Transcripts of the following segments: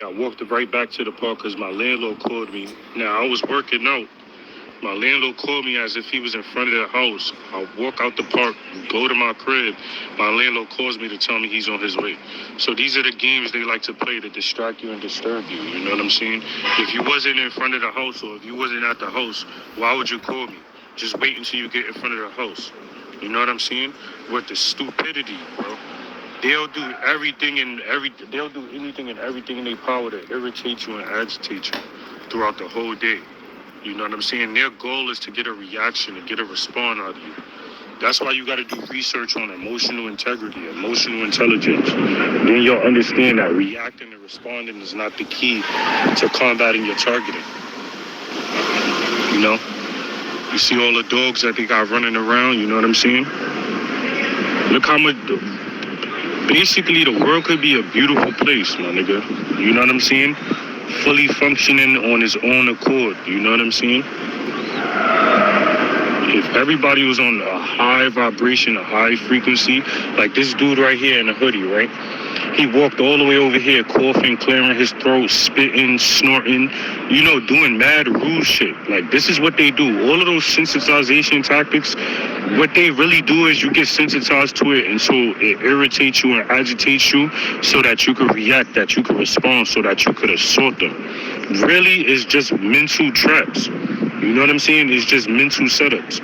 I walked right back to the park because my landlord called me. Now, I was working out. My landlord called me as if he was in front of the house. I walk out the park, go to my crib. My landlord calls me to tell me he's on his way. So these are the games they like to play to distract you and disturb you. You know what I'm saying? If you wasn't in front of the house or if you wasn't at the house, why would you call me? Just wait until you get in front of the house. You know what I'm saying? With the stupidity, bro. They'll do anything and everything in their power to irritate you and agitate you throughout the whole day. You know what I'm saying? Their goal is to get a reaction, to get a response out of you. That's why you got to do research on emotional integrity, emotional intelligence. Then you'll understand that reacting and responding is not the key to combating your targeting. You know? You see all the dogs that they got running around, you know what I'm saying? Look how much... Basically, the world could be a beautiful place, my nigga. You know what I'm saying? Fully functioning on its own accord. You know what I'm saying? If everybody was on a high vibration, a high frequency, like this dude right here in the hoodie, right? He walked all the way over here, coughing, clearing his throat, spitting, snorting, you know, doing mad rude shit. Like, this is what they do. All of those sensitization tactics, what they really do is you get sensitized to it, and so it irritates you and agitates you so that you could react, that you could respond, so that you could assault them. Really, it's just mental traps. You know what I'm saying? It's just mental setups.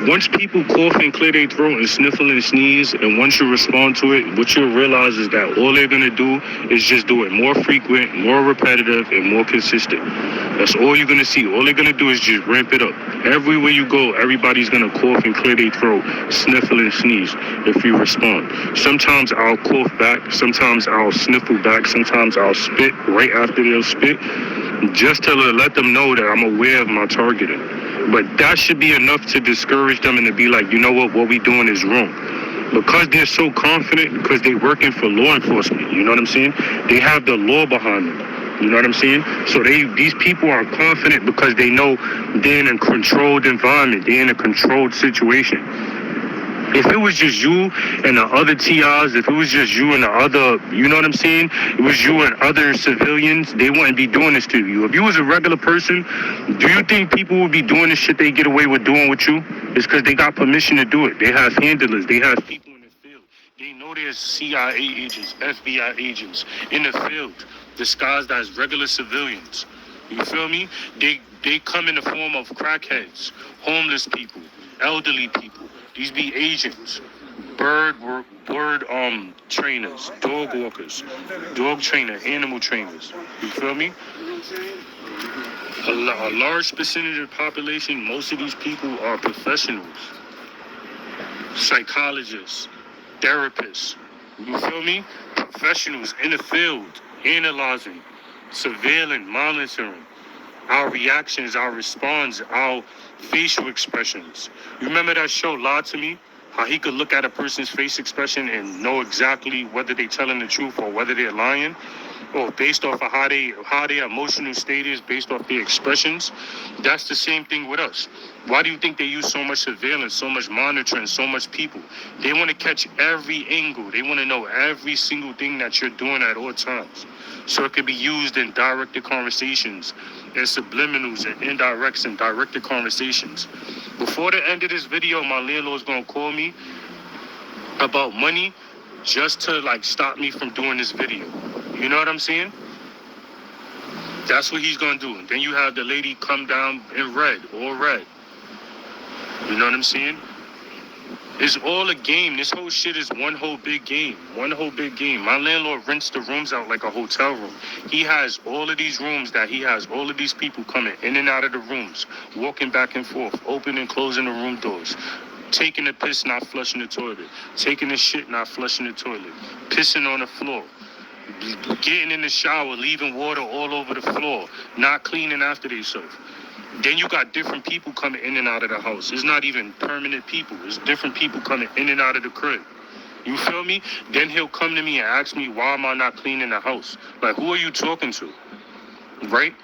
Once people cough and clear their throat and sniffle and sneeze, and once you respond to it, what you'll realize is that all they're gonna do is just do it more frequent, more repetitive, and more consistent. That's all you're gonna see. All they're gonna do is just ramp it up. Everywhere you go, everybody's gonna cough and clear their throat, sniffle and sneeze if you respond. Sometimes I'll cough back, sometimes I'll sniffle back, sometimes I'll spit right after they'll spit, just to let them know that I'm aware of my targeting. But that should be enough to discourage them and to be like, you know what we doing is wrong. Because they're so confident, because they're working for law enforcement, you know what I'm saying? They have the law behind them, you know what I'm saying? So these people are confident because they know they're in a controlled environment, they're in a controlled situation. If it was just you and the other TIs, if it was just you and the other, you know what I'm saying? It was you and other civilians, they wouldn't be doing this to you. If you was a regular person, do you think people would be doing the shit they get away with doing with you? It's because they got permission to do it. They have handlers. They have people in the field. They know there's CIA agents, FBI agents in the field, disguised as regular civilians. You feel me? They come in the form of crackheads, homeless people, elderly people. These be agents, bird trainers, dog walkers, dog trainer, animal trainers. You feel me? A large percentage of the population, most of these people are professionals, psychologists, therapists. You feel me? Professionals in the field, analyzing, surveilling, monitoring our reactions, our response, our facial expressions. You remember that show, Lie to Me? How he could look at a person's face expression and know exactly whether they're telling the truth or whether they're lying, or based off of how their emotional state is, based off their expressions. That's the same thing with us. Why do you think they use so much surveillance, so much monitoring, so much people? They want to catch every angle. They want to know every single thing that you're doing at all times. So it can be used in directed conversations, and subliminals and indirects and directed conversations. Before the end of this video, my landlord's gonna call me about money just to like stop me from doing this video. You know what I'm saying? That's what he's gonna do. And then you have the lady come down in red, all red. You know what I'm saying? It's all a game. This whole shit is one whole big game. One whole big game. My landlord rents the rooms out like a hotel room. He has all of these rooms that he has all of these people coming in and out of the rooms, walking back and forth, opening and closing the room doors, taking a piss, not flushing the toilet, taking a shit, not flushing the toilet, pissing on the floor, getting in the shower, leaving water all over the floor, not cleaning after themselves. Then you got different people coming in and out of the house. It's not even permanent people. It's different people coming in and out of the crib. You feel me? Then he'll come to me and ask me, why am I not cleaning the house? Like, who are you talking to? Right?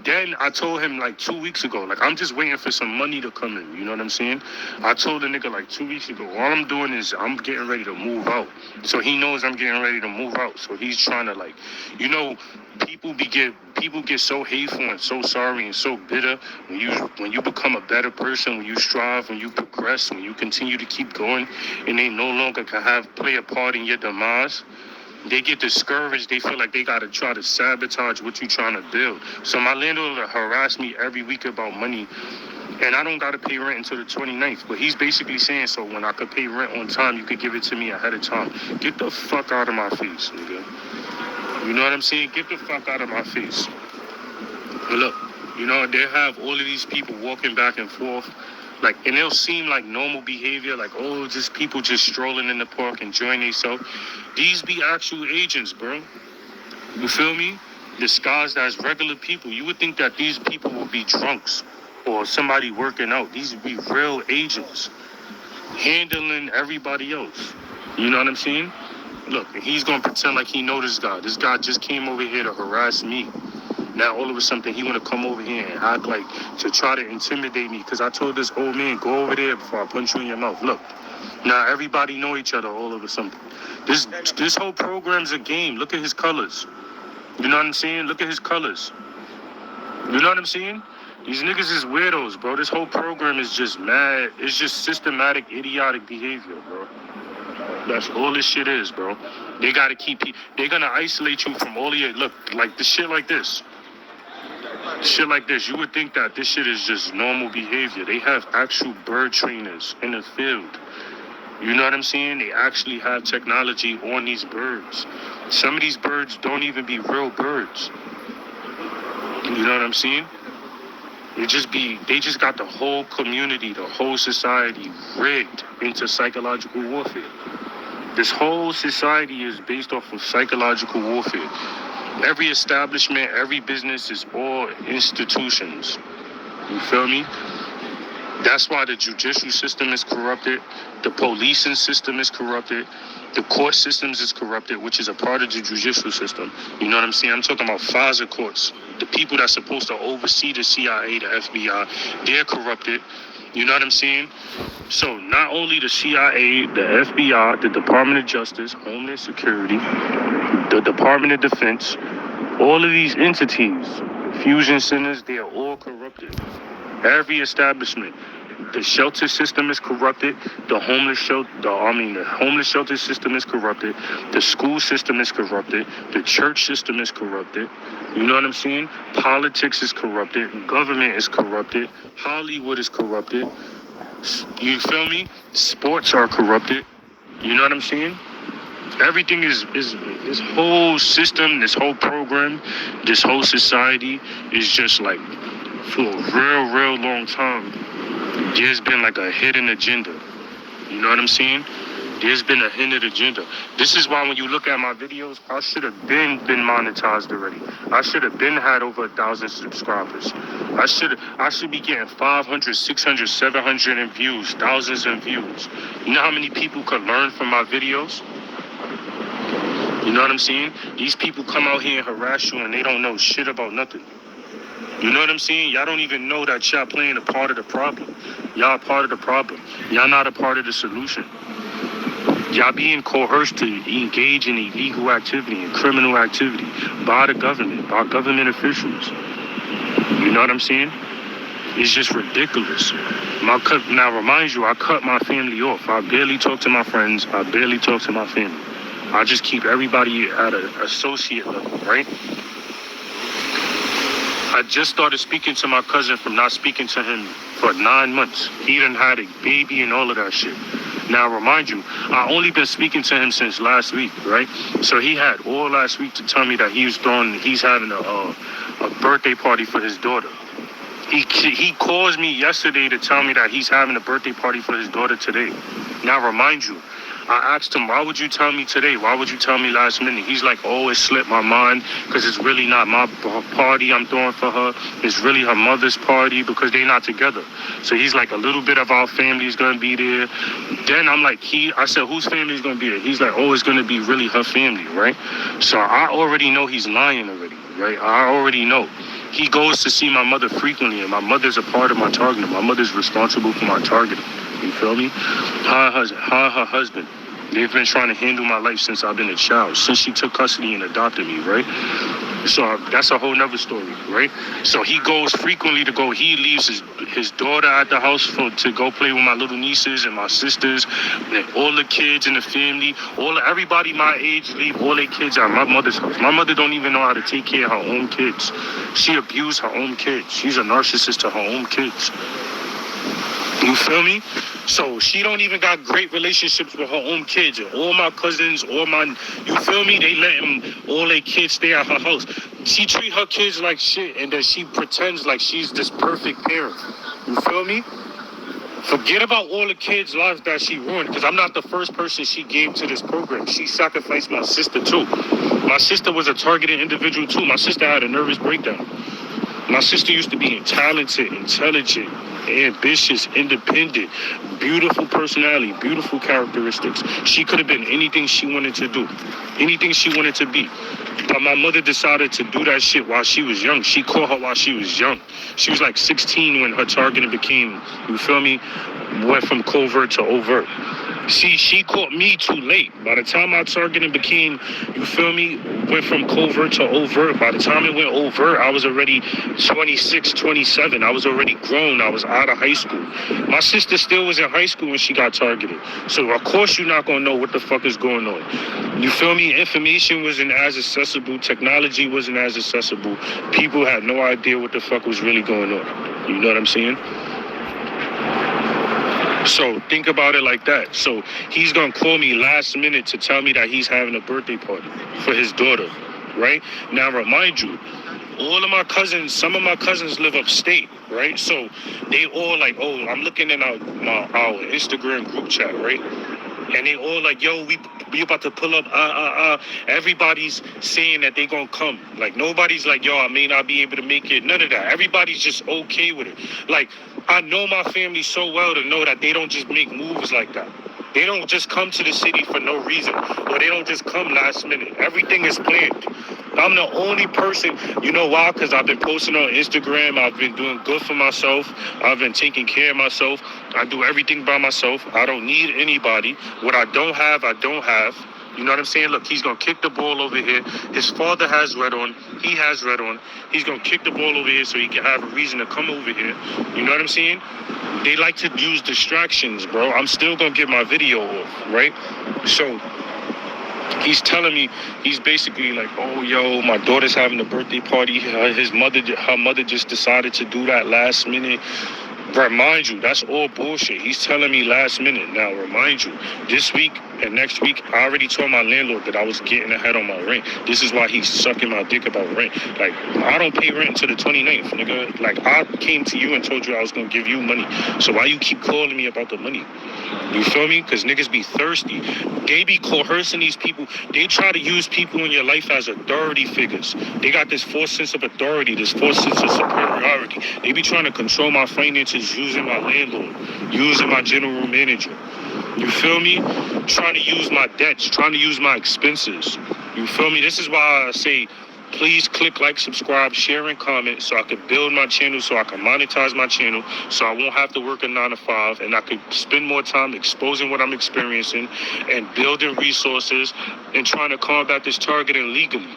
Then I told him like 2 weeks ago, like I'm just waiting for some money to come in. You know what I'm saying? I told the nigga like 2 weeks ago, all I'm doing is I'm getting ready to move out. So he knows I'm getting ready to move out. So he's trying to like, you know, people get so hateful and so sorry and so bitter when you become a better person, when you strive, when you progress, when you continue to keep going, and they no longer can play a part in your demise. They get discouraged. They feel like they got to try to sabotage what you're trying to build. So my landlord will harass me every week about money, and I don't got to pay rent until the 29th. But he's basically saying, so when I could pay rent on time, you could give it to me ahead of time. Get the fuck out of my face, nigga. You know what I'm saying? Get the fuck out of my face. But look, you know, they have all of these people walking back and forth. Like, and it'll seem like normal behavior, like, oh, just people just strolling in the park, enjoying themselves. These be actual agents, bro. You feel me? Disguised as regular people. You would think that these people would be drunks or somebody working out. These would be real agents handling everybody else. You know what I'm saying? Look, he's going to pretend like he know this guy. This guy just came over here to harass me. Now, all of a sudden, he want to come over here and act like to try to intimidate me. Because I told this old man, go over there before I punch you in your mouth. Look, now everybody know each other all of a sudden. This whole program's a game. Look at his colors. You know what I'm saying? Look at his colors. You know what I'm saying? These niggas is weirdos, bro. This whole program is just mad. It's just systematic, idiotic behavior, bro. That's all this shit is, bro. They got to they're going to isolate you from all of your, look, like the shit like this. Shit like this, you would think that this shit is just normal behavior. They have actual bird trainers in the field. You know what I'm saying? They actually have technology on these birds. Some of these birds don't even be real birds. You know what I'm saying? They just got the whole community, the whole society rigged into psychological warfare. This whole society is based off of psychological warfare. Every establishment, every business is all institutions. You feel me? That's why the judicial system is corrupted. The policing system is corrupted. The court systems is corrupted, which is a part of the judicial system. You know what I'm saying? I'm talking about FISA courts. The people that's supposed to oversee the CIA, the FBI, they're corrupted. You know what I'm saying? So not only the CIA, the FBI, the Department of Justice, Homeland Security, the Department of Defense, all of these entities, fusion centers, they are all corrupted. Every establishment. The shelter system is corrupted. The homeless shelter system is corrupted. The school system is corrupted. The church system is corrupted. You know what I'm saying? Politics is corrupted. Government is corrupted. Hollywood is corrupted. You feel me? Sports are corrupted. You know what I'm saying? Everything is this whole system, this whole program, this whole society is just like for a real long time. There's been like a hidden agenda. You know what I'm saying? There's been a hidden agenda. This is why when you look at my videos, I should have been monetized already. I should have been had over 1,000 subscribers. I should be getting 500, 600, 700 in views, thousands in views. You know how many people could learn from my videos? You know what I'm saying? These people come out here and harass you and they don't know shit about nothing. You know what I'm saying? Y'all don't even know that y'all playing a part of the problem. Y'all part of the problem. Y'all not a part of the solution. Y'all being coerced to engage in illegal activity and criminal activity by the government, by government officials. You know what I'm saying? It's just ridiculous. Now, remind you, I cut my family off. I barely talk to my friends. I barely talk to my family. I just keep everybody at an associate level, right? I just started speaking to my cousin from not speaking to him for 9 months. He done had a baby and all of that shit. Now, remind you, I only been speaking to him since last week, right? So he had all last week to tell me that he's having a birthday party for his daughter. He calls me yesterday to tell me that he's having a birthday party for his daughter today. Now, remind you, I asked him, why would you tell me today? Why would you tell me last minute? He's like, oh, it slipped my mind because it's really not my party I'm throwing for her. It's really her mother's party because they're not together. So he's like, a little bit of our family is going to be there. Then I'm like, I said, whose family is going to be there? He's like, oh, it's going to be really her family, right? So I already know he's lying already, right? I already know. He goes to see my mother frequently, and my mother's a part of my targeting. My mother's responsible for my targeting. You feel me? Her and her husband. They've been trying to handle my life since I've been a child, since she took custody and adopted me, right? So that's a whole nother story, right? So he goes frequently to go. He leaves his daughter at the house to go play with my little nieces and my sisters, and all the kids in the family. Everybody my age leave all their kids at my mother's house. My mother don't even know how to take care of her own kids. She abused her own kids. She's a narcissist to her own kids. You feel me? So she don't even got great relationships with her own kids. All my cousins, you feel me? They let all their kids stay at her house. She treat her kids like shit, and then she pretends like she's this perfect parent. You feel me? Forget about all the kids' lives that she ruined, because I'm not the first person she gave to this program. She sacrificed my sister too. My sister was a targeted individual too. My sister had a nervous breakdown. My sister used to be talented, intelligent, ambitious, independent, beautiful personality, beautiful characteristics. She could have been anything she wanted to do, anything she wanted to be. But my mother decided to do that shit while she was young. She caught her while she was young. She was like 16 when her targeting became, you feel me, went from covert to overt. She caught me too late. By the time my targeting became, you feel me, went from covert to overt. By the time it went overt, I was already 26, 27. I was already grown. I was out of high school. My sister still was in high school when she got targeted. So of course you're not gonna know what the fuck is going on. You feel me? Information wasn't as accessible. Technology wasn't as accessible. People had no idea what the fuck was really going on. You know what I'm saying? So think about it like that. So he's going to call me last minute to tell me that he's having a birthday party for his daughter, right? Now, remind you, all of my cousins, some of my cousins live upstate, right? So they all like, oh, I'm looking at our Instagram group chat, right? And they all like, yo, we about to pull up, Everybody's saying that they gonna come. Like, nobody's like, yo, I may not be able to make it. None of that. Everybody's just okay with it. Like, I know my family so well to know that they don't just make moves like that. They don't just come to the city for no reason, or they don't just come last minute. Everything is planned. I'm the only person, you know why? Because I've been posting on Instagram. I've been doing good for myself. I've been taking care of myself. I do everything by myself. I don't need anybody. What I don't have, I don't have. You know what I'm saying? Look, he's going to kick the ball over here. His father has red on. He has red on. He's going to kick the ball over here so he can have a reason to come over here. You know what I'm saying? They like to use distractions, bro. I'm still going to get my video off, right? So he's telling me, he's basically like, oh, yo, my daughter's having a birthday party. Her mother just decided to do that last minute. Remind you, that's all bullshit. He's telling me last minute. Now, remind you, this week and next week, I already told my landlord that I was getting ahead on my rent. This is why he's sucking my dick about rent. Like, I don't pay rent until the 29th, nigga. Like, I came to you and told you I was going to give you money. So why you keep calling me about the money? You feel me? Because niggas be thirsty. They be coercing these people. They try to use people in your life as authority figures. They got this false sense of authority, this false sense of superiority. They be trying to control my finances using my landlord, using my general manager. You feel me? Trying to use my debts, trying to use my expenses. You feel me? This is why I say, please click like, subscribe, share, and comment so I can build my channel, so I can monetize my channel, so I won't have to work a 9 to 5, and I can spend more time exposing what I'm experiencing and building resources and trying to combat this targeting legally,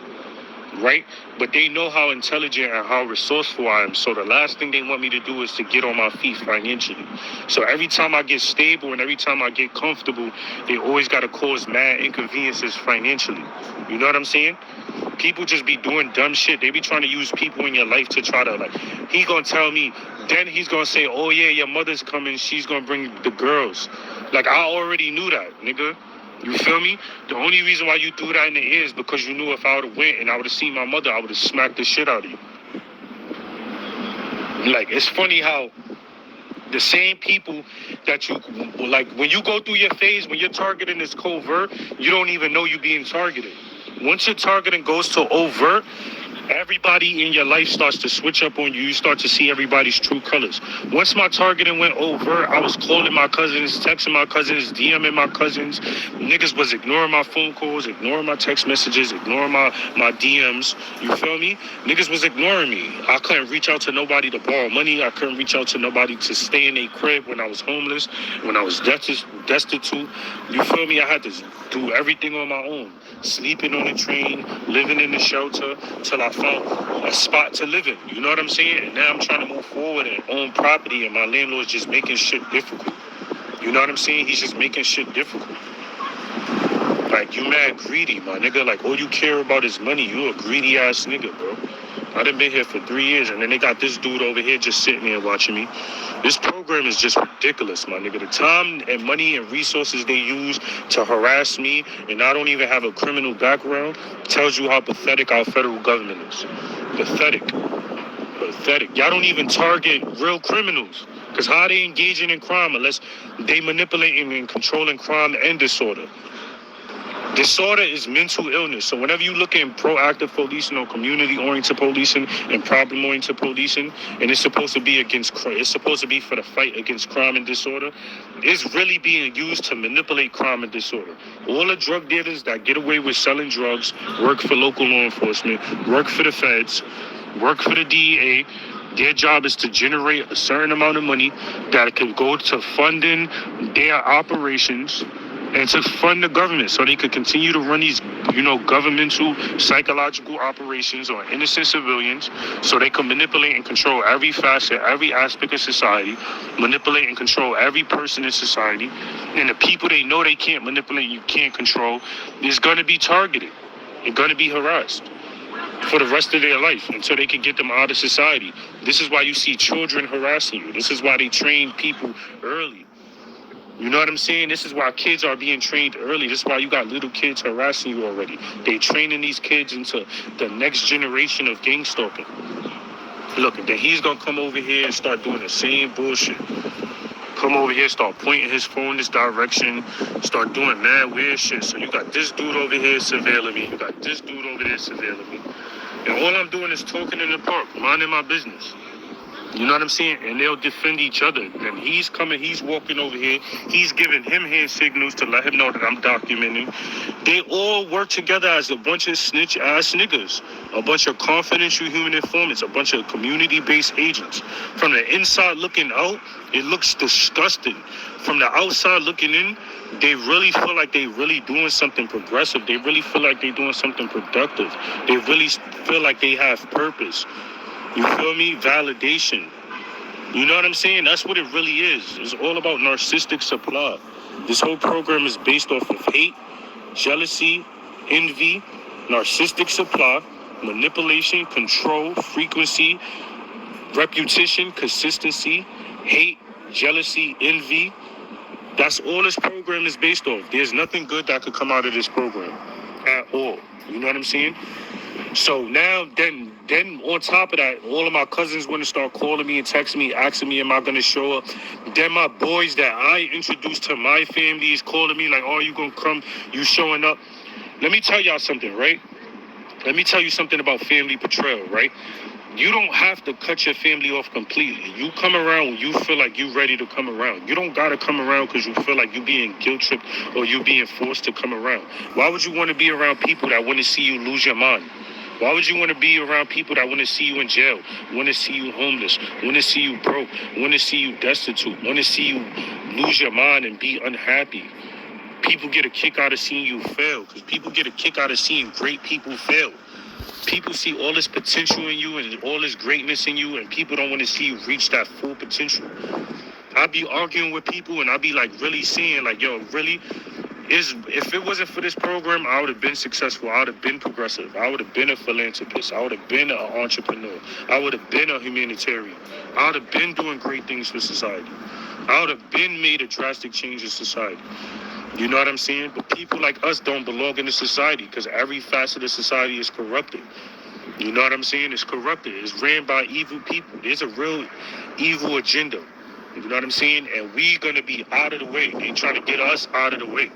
right? But they know how intelligent and how resourceful I am, so the last thing they want me to do is to get on my feet financially. So every time I get stable and every time I get comfortable, they always got to cause mad inconveniences financially. You know what I'm saying? People just be doing dumb shit. They be trying to use people in your life to try to, like, he gonna tell me, then he's gonna say, oh yeah, your mother's coming, she's gonna bring the girls. Like, I already knew that, nigga. You feel me? The only reason why you threw that in the air is because you knew if I would have went and I would have seen my mother, I would have smacked the shit out of you. Like, it's funny how the same people that you, like, when you go through your phase, when you're targeting this covert, you don't even know you're being targeted. Once your targeting goes to overt, Everybody in your life starts to switch up on you. You start to see everybody's true colors. Once my targeting went over, I was calling my cousins, texting my cousins, DMing my cousins. Niggas was ignoring my phone calls, ignoring my text messages, ignoring my DMs. You feel me? Niggas was ignoring me. I couldn't reach out to nobody to borrow money. I couldn't reach out to nobody to stay in a crib when I was homeless, when I was destitute. You feel me? I had to do everything on my own. Sleeping on the train, living in the shelter, till I found a spot to live in. You know what I'm saying? And now I'm trying to move forward and own property, and my landlord's just making shit difficult. You know what I'm saying? He's just making shit difficult. Like, you mad greedy, my nigga. Like, all you care about is money. You a greedy ass nigga, bro. I done been here for 3 years, and then they got this dude over here just sitting there watching me. This program is just ridiculous, my nigga. The time and money and resources they use to harass me, and I don't even have a criminal background, tells you how pathetic our federal government is. Pathetic. Pathetic. Y'all don't even target real criminals. Because how are they engaging in crime unless they manipulating and controlling crime and disorder? Disorder is mental illness. So whenever you look in proactive policing or community-oriented policing and problem-oriented policing, and it's supposed to be it's supposed to be for the fight against crime and disorder, it's really being used to manipulate crime and disorder. All the drug dealers that get away with selling drugs work for local law enforcement, work for the feds, work for the DEA. Their job is to generate a certain amount of money that can go to funding their operations and to fund the government so they could continue to run these, governmental psychological operations on innocent civilians, so they can manipulate and control every facet, every aspect of society, manipulate and control every person in society. And the people they know they can't manipulate, you can't control, is going to be targeted and going to be harassed for the rest of their life until they can get them out of society. This is why you see children harassing you. This is why they train people early. You know what I'm saying? This is why kids are being trained early. This is why you got little kids harassing you already. They training these kids into the next generation of gang stalking. Look, then he's going to come over here and start doing the same bullshit. Come over here, start pointing his phone this direction, start doing mad weird shit. So you got this dude over here surveilling me. You got this dude over there surveilling me. And all I'm doing is talking in the park, minding my business. You know what I'm saying? And they'll defend each other. And he's coming, he's walking over here. He's giving him hand signals to let him know that I'm documenting. They all work together as a bunch of snitch-ass niggas. A bunch of confidential human informants. A bunch of community-based agents. From the inside looking out, it looks disgusting. From the outside looking in, they really feel like they really doing something progressive. They really feel like they doing something productive. They really feel like they have purpose. You feel me? Validation. You know what I'm saying? That's what it really is. It's all about narcissistic supply. This whole program is based off of hate, jealousy, envy, narcissistic supply, manipulation, control, frequency, repetition, consistency, hate, jealousy, envy. That's all this program is based off. There's nothing good that could come out of this program at all. You know what I'm saying? So now, then on top of that, all of my cousins want to start calling me and texting me, asking me, am I going to show up? Then my boys that I introduced to my family is calling me like, oh, you going to come? You showing up? Let me tell y'all something, right? Let me tell you something about family betrayal, right? You don't have to cut your family off completely. You come around when you feel like you're ready to come around. You don't got to come around because you feel like you're being guilt-tripped or you're being forced to come around. Why would you want to be around people that want to see you lose your mind? Why would you want to be around people that want to see you in jail, want to see you homeless, want to see you broke, want to see you destitute, want to see you lose your mind and be unhappy? People get a kick out of seeing you fail because people get a kick out of seeing great people fail. People see all this potential in you and all this greatness in you, and people don't want to see you reach that full potential. I be arguing with people and I be like really saying like, yo, really? If it wasn't for this program, I would have been successful. I would have been progressive. I would have been a philanthropist. I would have been an entrepreneur. I would have been a humanitarian. I would have been doing great things for society. I would have been made a drastic change in society. You know what I'm saying? But people like us don't belong in the society because every facet of society is corrupted. You know what I'm saying? It's corrupted. It's ran by evil people. There's a real evil agenda. You know what I'm saying? And we gonna be out of the way. They trying to get us out of the way.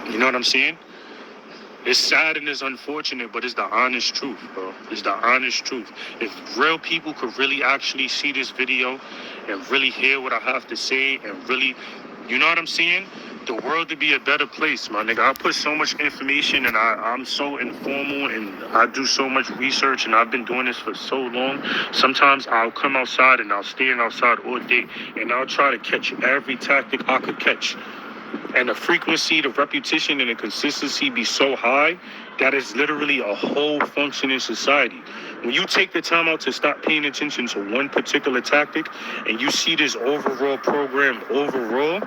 You know what I'm saying? It's sad and it's unfortunate, but it's the honest truth, bro. It's the honest truth. If real people could really actually see this video and really hear what I have to say and really, you know what I'm saying? The world would be a better place, my nigga. I put so much information and I'm so informal and I do so much research and I've been doing this for so long. Sometimes I'll come outside and I'll stand outside all day and I'll try to catch every tactic I could catch. And the frequency, the repetition, and the consistency be so high that it's literally a whole functioning society. When you take the time out to stop paying attention to one particular tactic and you see this overall program overall,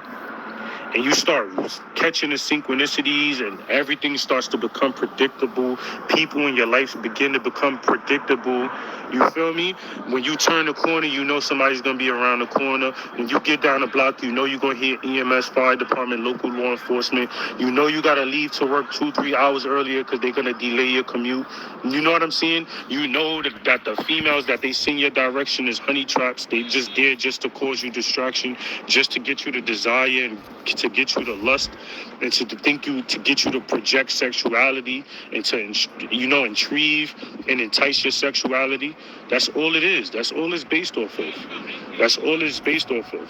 and you start catching the synchronicities and everything starts to become predictable. People in your life begin to become predictable. You feel me? When you turn the corner, you know somebody's going to be around the corner. When you get down the block, you know you're going to hear EMS, fire department, local law enforcement. You know you got to leave to work 2-3 hours earlier because they're going to delay your commute. You know what I'm saying? You know that the females that they send your direction is honey traps. They just there just to cause you distraction, just to get you to desire and to get you to lust and to get you to project sexuality and to, intrigue and entice your sexuality. That's all it is. That's all it's based off of. That's all it's based off of.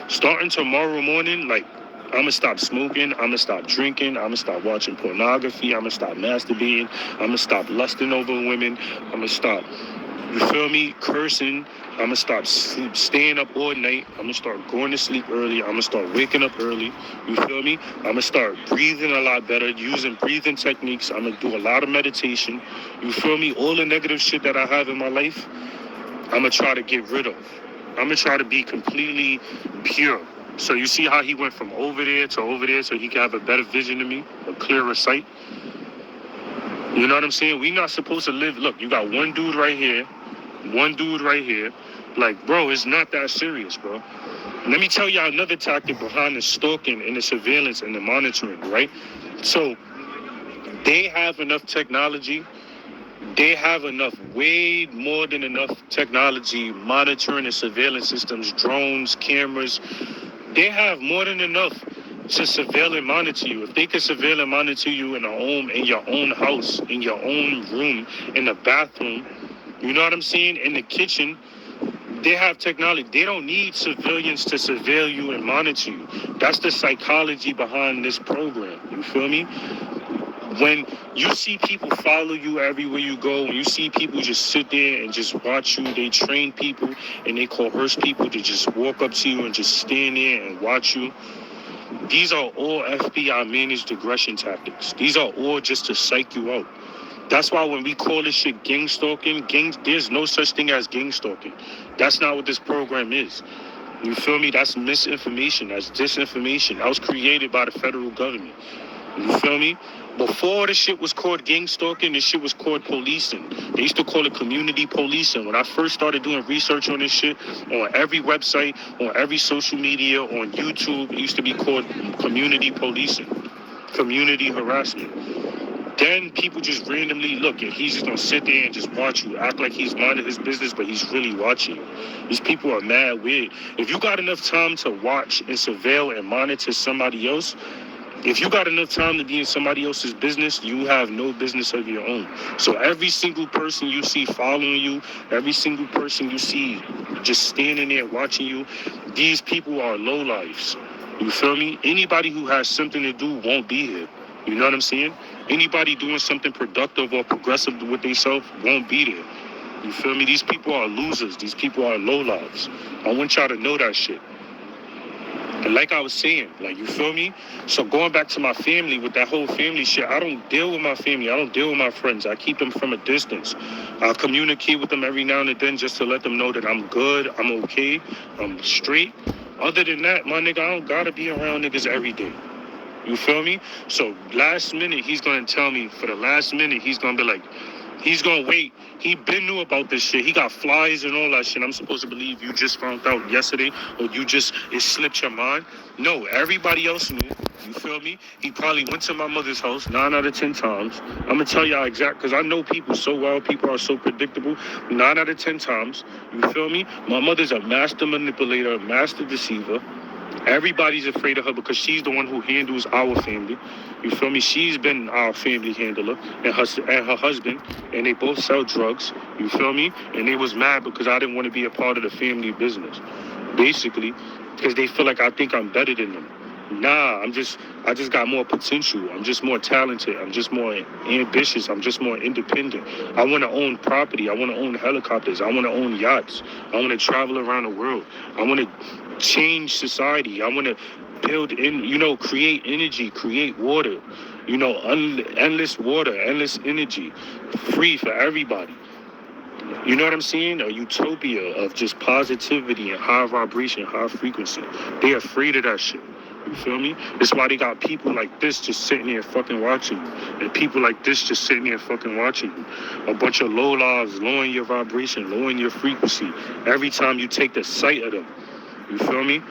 Starting tomorrow morning, like, I'm going to stop smoking. I'm going to stop drinking. I'm going to stop watching pornography. I'm going to stop masturbating. I'm going to stop lusting over women. I'm going to stop, you feel me, cursing. I'm going to stop staying up all night. I'm going to start going to sleep early. I'm going to start waking up early. You feel me? I'm going to start breathing a lot better, using breathing techniques. I'm going to do a lot of meditation. You feel me? All the negative shit that I have in my life, I'm going to try to get rid of. I'm going to try to be completely pure. So you see how he went from over there to over there so he can have a better vision of me, a clearer sight? You know what I'm saying? We not supposed to live. Look, you got one dude right here. Like, bro, it's not that serious, bro. Let me tell y'all another tactic behind the stalking and the surveillance and the monitoring, right? So they have enough technology. They have way more than enough technology, monitoring and surveillance systems, drones, cameras. They have more than enough to surveil and monitor you. If they could surveil and monitor you in a home, in your own house, in your own room, in the bathroom, you know what I'm saying? In the kitchen, they have technology. They don't need civilians to surveil you and monitor you. That's the psychology behind this program. You feel me? When you see people follow you everywhere you go, when you see people just sit there and just watch you, they train people and they coerce people to just walk up to you and just stand there and watch you. These are all FBI managed aggression tactics. These are all just to psych you out. That's why when we call this shit gang stalking, there's no such thing as gang stalking. That's not what this program is. You feel me? That's misinformation. That's disinformation. That was created by the federal government. You feel me? Before this shit was called gang stalking, this shit was called policing. They used to call it community policing. When I first started doing research on this shit, on every website, on every social media, on YouTube, it used to be called community policing, community harassment. Then people just randomly look and he's just gonna sit there and just watch you, act like he's minding his business, but he's really watching you. These people are mad weird. If you got enough time to watch and surveil and monitor somebody else, if you got enough time to be in somebody else's business, you have no business of your own. So every single person you see following you, every single person you see just standing there watching you, these people are lowlifes. You feel me? Anybody who has something to do won't be here. You know what I'm saying? Anybody doing something productive or progressive with themselves won't be there. You feel me? These people are losers. These people are lowlifes. I want y'all to know that shit. And like I was saying, like, you feel me? So going back to my family with that whole family shit, I don't deal with my family. I don't deal with my friends. I keep them from a distance. I communicate with them every now and then just to let them know that I'm good, I'm okay, I'm straight. Other than that, my nigga, I don't gotta be around niggas every day. You feel me? So last minute, he's going to tell me, for the last minute, he's going to be like, he's going to wait. He been knew about this shit. He got flies and all that shit. I'm supposed to believe you just found out yesterday or it slipped your mind. No, everybody else knew. You feel me? He probably went to my mother's house 9 out of 10 times. I'm going to tell y'all exact, because I know people so well. People are so predictable. 9 out of 10 times. You feel me? My mother's a master manipulator, a master deceiver. Everybody's afraid of her because she's the one who handles our family. You feel me? She's been our family handler and her husband, and they both sell drugs. You feel me? And they was mad because I didn't want to be a part of the family business, basically, because they feel like I think I'm better than them. Nah, I just got more potential. I'm just more talented. I'm just more ambitious. I'm just more independent. I want to own property. I want to own helicopters. I want to own yachts. I want to travel around the world. I want to change society. I want to build create energy, create water, endless water, endless energy, free for everybody. You know what I'm saying? A utopia of just positivity and high vibration, high frequency. They're afraid of that shit. You feel me? That's why they got people like this just sitting there fucking watching you. And people like this just sitting there fucking watching you. A bunch of low lives, lowering your vibration, lowering your frequency. Every time you take the sight of them. You feel me?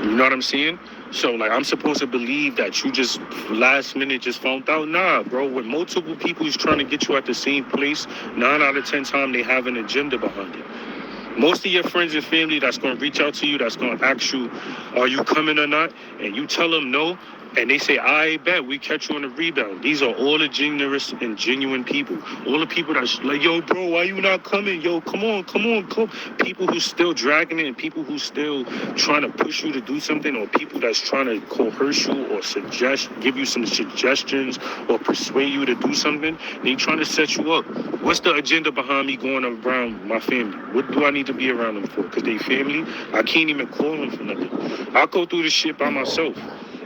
You know what I'm saying? So, like, I'm supposed to believe that you just last minute just found out? Nah, bro. When multiple people is trying to get you at the same place, 9 out of 10 times they have an agenda behind it. Most of your friends and family that's going to reach out to you, that's going to ask you, are you coming or not? And you tell them no, and they say, I bet we catch you on the rebound. These are all the generous and genuine people. All the people that's like, yo, bro, why you not coming? Yo, come on. People who still dragging it and people who still trying to push you to do something, or people that's trying to coerce you or give you some suggestions or persuade you to do something. They trying to set you up. What's the agenda behind me going around my family? What do I need to be around them for? Because they family? I can't even call them for nothing. I go through this shit by myself.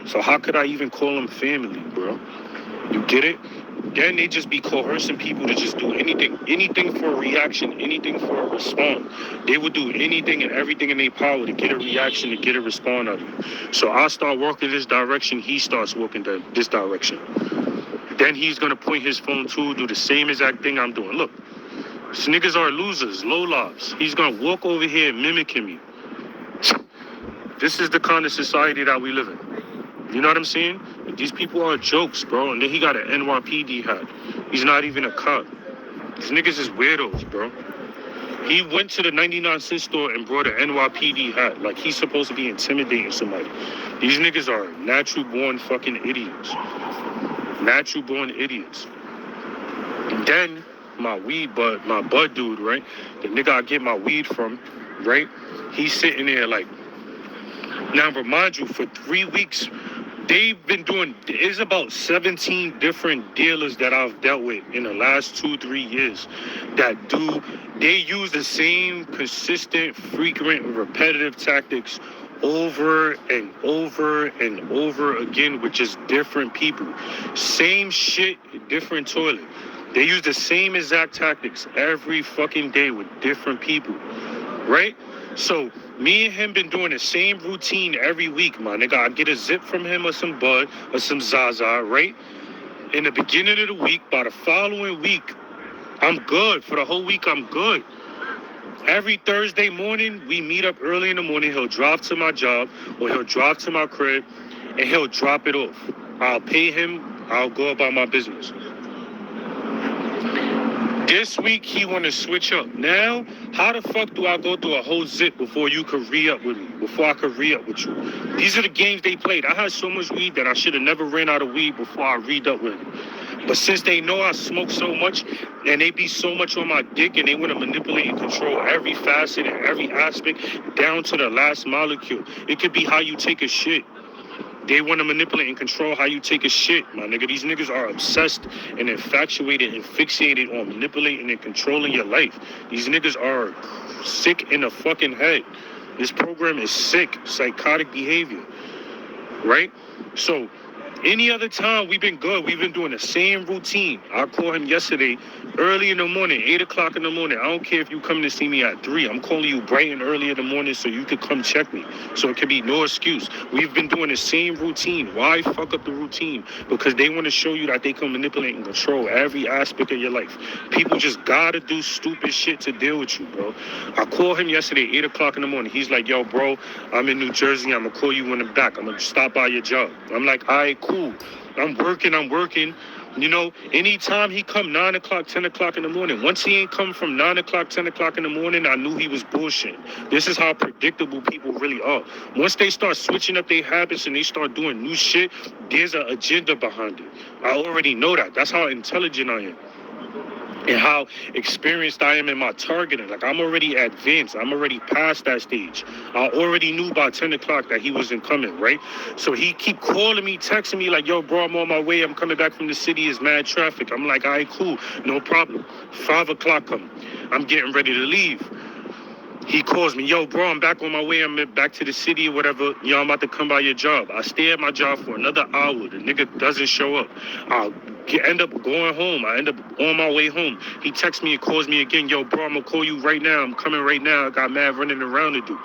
So how could I even call them family, bro? You get it? Then they just be coercing people to just do anything for a reaction, anything for a response. They would do anything and everything in their power to get a reaction, to get a response out of you. So I start walking this direction, he starts walking this direction. Then he's gonna point his phone to do the same exact thing I'm doing. Look, these niggas are losers, low lives. He's gonna walk over here mimicking me. This is the kind of society that we live in. You know what I'm saying? These people are jokes, bro. And then he got an NYPD hat. He's not even a cop. These niggas is weirdos, bro. He went to the 99-cent store and brought an NYPD hat. Like he's supposed to be intimidating somebody. These niggas are natural-born fucking idiots. Natural-born idiots. And then my bud dude, right? The nigga I get my weed from, right? He's sitting there like, now remind you, for 3 weeks, they've been doing, there's about 17 different dealers that I've dealt with in the last 2-3 years they use the same consistent, frequent, repetitive tactics over and over and over again with just different people. Same shit, different toilet. They use the same exact tactics every fucking day with different people, right? So me and him been doing the same routine every week, my nigga. I get a zip from him or some bud or some Zaza, right? In the beginning of the week, by the following week, I'm good. For the whole week, I'm good. Every Thursday morning, we meet up early in the morning. He'll drive to my job or he'll drive to my crib and he'll drop it off. I'll pay him. I'll go about my business. This week, he want to switch up. Now, how the fuck do I go through a whole zip before you could re-up with me? Before I could re-up with you? These are the games they played. I had so much weed that I should have never ran out of weed before I re-up with him. But since they know I smoke so much, and they be so much on my dick, and they want to manipulate and control every facet and every aspect down to the last molecule. It could be how you take a shit. They want to manipulate and control how you take a shit, my nigga. These niggas are obsessed and infatuated and fixated on manipulating and controlling your life. These niggas are sick in the fucking head. This program is sick, psychotic behavior, right? So any other time, we've been good. We've been doing the same routine. I called him yesterday, early in the morning, 8 o'clock in the morning. I don't care if you come to see me at 3. I'm calling you bright and early in the morning so you could come check me. So it could be no excuse. We've been doing the same routine. Why fuck up the routine? Because they want to show you that they can manipulate and control every aspect of your life. People just gotta do stupid shit to deal with you, bro. I called him yesterday, 8 o'clock in the morning. He's like, yo, bro, I'm in New Jersey. I'm gonna call you when I'm back. I'm gonna stop by your job. I'm like, all right, cool. I'm working. You know, anytime he come 9 o'clock, 10 o'clock in the morning, once he ain't come from 9 o'clock, 10 o'clock in the morning, I knew he was bullshitting. This is how predictable people really are. Once they start switching up their habits and they start doing new shit, there's an agenda behind it. I already know that. That's how intelligent I am. And how experienced I am in my targeting. Like, I'm already advanced. I'm already past that stage. I already knew by 10 o'clock that he wasn't coming, right? So he keep calling me, texting me like, yo, bro, I'm on my way. I'm coming back from the city. It's mad traffic. I'm like, all right, cool. No problem. 5 o'clock come. I'm getting ready to leave. He calls me, yo, bro, I'm back on my way. I'm back to the city or whatever. Yo, I'm about to come by your job. I stay at my job for another hour. The nigga doesn't show up. I end up going home. I end up on my way home. He texts me and calls me again. Yo, bro, I'm going to call you right now. I'm coming right now. I got mad running around to do.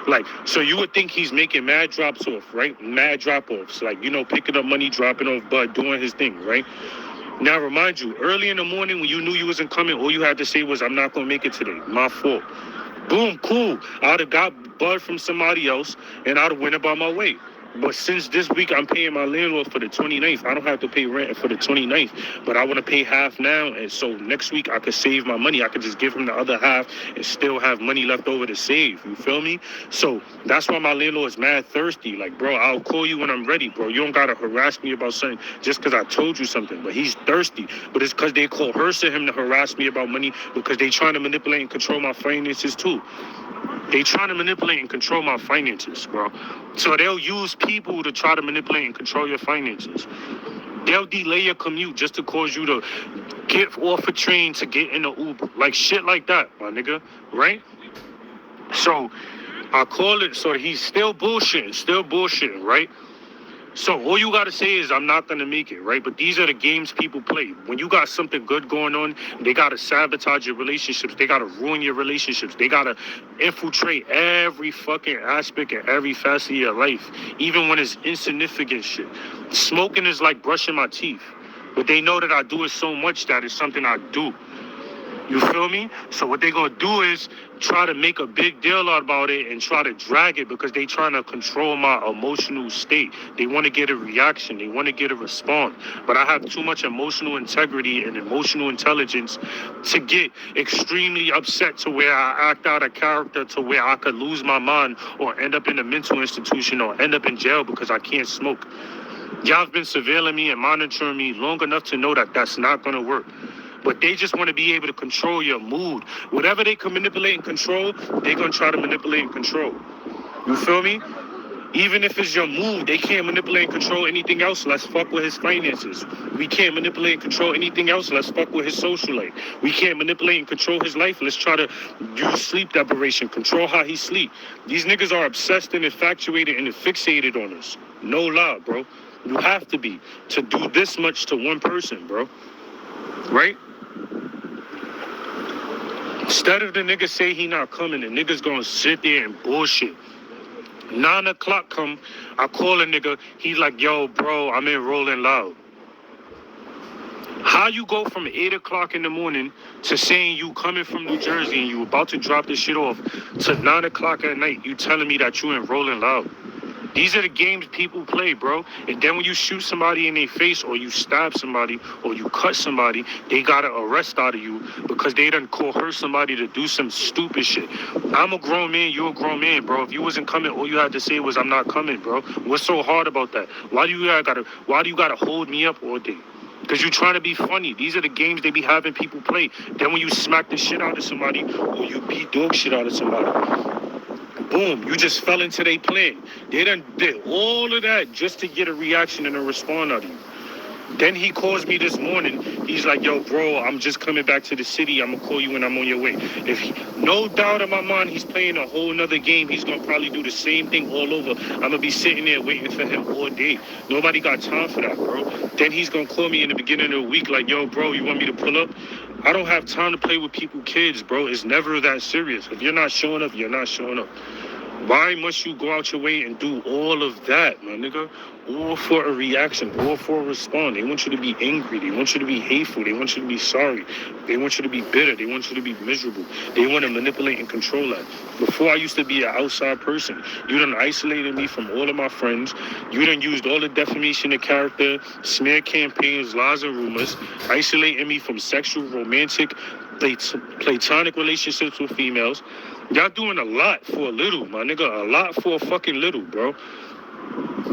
Like, so you would think he's making mad drops off, right? Mad drop-offs. Like, you know, picking up money, dropping off, but doing his thing, right? Now, remind you, early in the morning when you knew you wasn't coming, all you had to say was, I'm not going to make it today. My fault. Boom, cool. I'd have got bud from somebody else, and I'd have went about my way. But since this week I'm paying my landlord for the 29th, I don't have to pay rent for the 29th, but I want to pay half now, and so next week I could save my money. I could just give him the other half and still have money left over to save. You feel me? So that's why my landlord is mad thirsty. Like, bro, I'll call you when I'm ready, bro. You don't got to harass me about something just because I told you something. But he's thirsty. But it's because they coercing him to harass me about money because they trying to manipulate and control my finances too. They trying to manipulate and control my finances, bro. So they'll use people to try to manipulate and control your finances. They'll delay your commute just to cause you to get off a train to get in an Uber. Like shit like that, my nigga, right? So I call it, so he's still bullshitting, right? So all you got to say is, I'm not going to make it, right? But these are the games people play. When you got something good going on, they got to sabotage your relationships. They got to ruin your relationships. They got to infiltrate every fucking aspect and every facet of your life, even when it's insignificant shit. Smoking is like brushing my teeth. But they know that I do it so much that it's something I do. You feel me? So what they gonna do is try to make a big deal about it and try to drag it because they trying to control my emotional state. They want to get a reaction. They want to get a response. But I have too much emotional integrity and emotional intelligence to get extremely upset to where I act out of character to where I could lose my mind or end up in a mental institution or end up in jail because I can't smoke. Y'all have been surveilling me and monitoring me long enough to know that that's not gonna work. But they just want to be able to control your mood. Whatever they can manipulate and control, they're going to try to manipulate and control. You feel me? Even if it's your mood, they can't manipulate and control anything else. Let's fuck with his finances. We can't manipulate and control anything else. Let's fuck with his social life. We can't manipulate and control his life. Let's try to use sleep deprivation, control how he sleep. These niggas are obsessed and infatuated and fixated on us. No lie, bro. You have to be to do this much to one person, bro. Right? Instead of the nigga say he not coming, the nigga's gonna sit there and bullshit. 9 o'clock come, I call a nigga, he's like, yo, bro, I'm in Rolling Loud. How you go from 8 o'clock in the morning to saying you coming from New Jersey and you about to drop this shit off to 9 o'clock at night, you telling me that you in Rolling Loud? These are the games people play, bro. And then when you shoot somebody in their face or you stab somebody or you cut somebody, they got an arrest out of you because they done coerce somebody to do some stupid shit. I'm a grown man, you're a grown man, bro. If you wasn't coming, all you had to say was, I'm not coming, bro. What's so hard about that? Why do you gotta hold me up all day? Because you trying to be funny. These are the games they be having people play. Then when you smack the shit out of somebody or you beat dog shit out of somebody, boom, you just fell into their plan. They done did all of that just to get a reaction and a response out of you. Then he calls me this morning. He's like, yo, bro, I'm just coming back to the city. I'm going to call you when I'm on your way. No doubt in my mind, he's playing a whole nother game. He's going to probably do the same thing all over. I'm going to be sitting there waiting for him all day. Nobody got time for that, bro. Then he's going to call me in the beginning of the week like, yo, bro, you want me to pull up? I don't have time to play with people, kids, bro. It's never that serious. If you're not showing up, you're not showing up. Why must you go out your way and do all of that, my nigga? All for a reaction, all for a response. They want you to be angry. They want you to be hateful. They want you to be sorry. They want you to be bitter. They want you to be miserable. They want to manipulate and control that. Before I used to be an outside person. You done isolated me from all of my friends. You done used all the defamation of character, smear campaigns, lies and rumors, isolating me from sexual, romantic, platonic relationships with females. Y'all doing a lot for a little, my nigga. A lot for a fucking little, bro.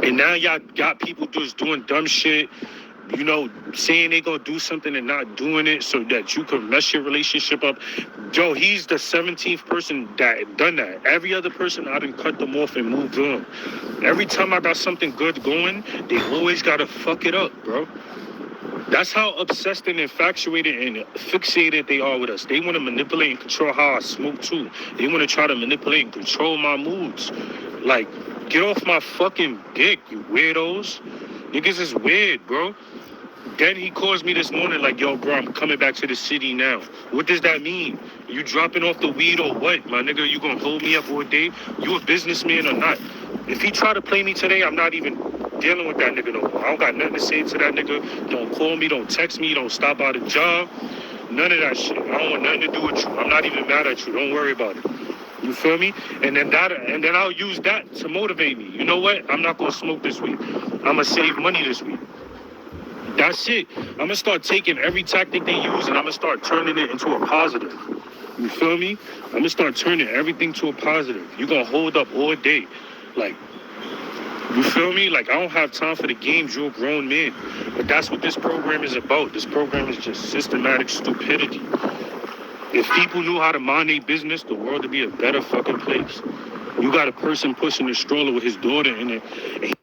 And now y'all got people just doing dumb shit, you know, saying they gonna do something and not doing it so that you can mess your relationship up. Joe, he's the 17th person that done that. Every other person, I done cut them off and moved on. Every time I got something good going, they always gotta fuck it up, bro. That's how obsessed and infatuated and fixated they are with us. They want to manipulate and control how I smoke too. They want to try to manipulate and control my moods. Like, get off my fucking dick, you weirdos. Niggas is weird, bro. Then he calls me this morning like, yo, bro, I'm coming back to the city now. What does that mean? You dropping off the weed or what, my nigga? You gonna hold me up all day? You a businessman or not? If he try to play me today, I'm not even dealing with that nigga no more. I don't got nothing to say to that nigga. Don't call me, don't text me, don't stop by the job. None of that shit. I don't want nothing to do with you. I'm not even mad at you. Don't worry about it. You feel me? And then I'll use that to motivate me. You know what? I'm not gonna smoke this week. I'm gonna save money this week. That's it. I'm gonna start taking every tactic they use and I'm gonna start turning it into a positive. You feel me? I'm gonna start turning everything to a positive. You gonna hold up all day. Like, you feel me? Like, I don't have time for the games. You're a grown man. But that's what this program is about. This program is just systematic stupidity. If people knew how to mind their business, the world would be a better fucking place. You got a person pushing a stroller with his daughter in it.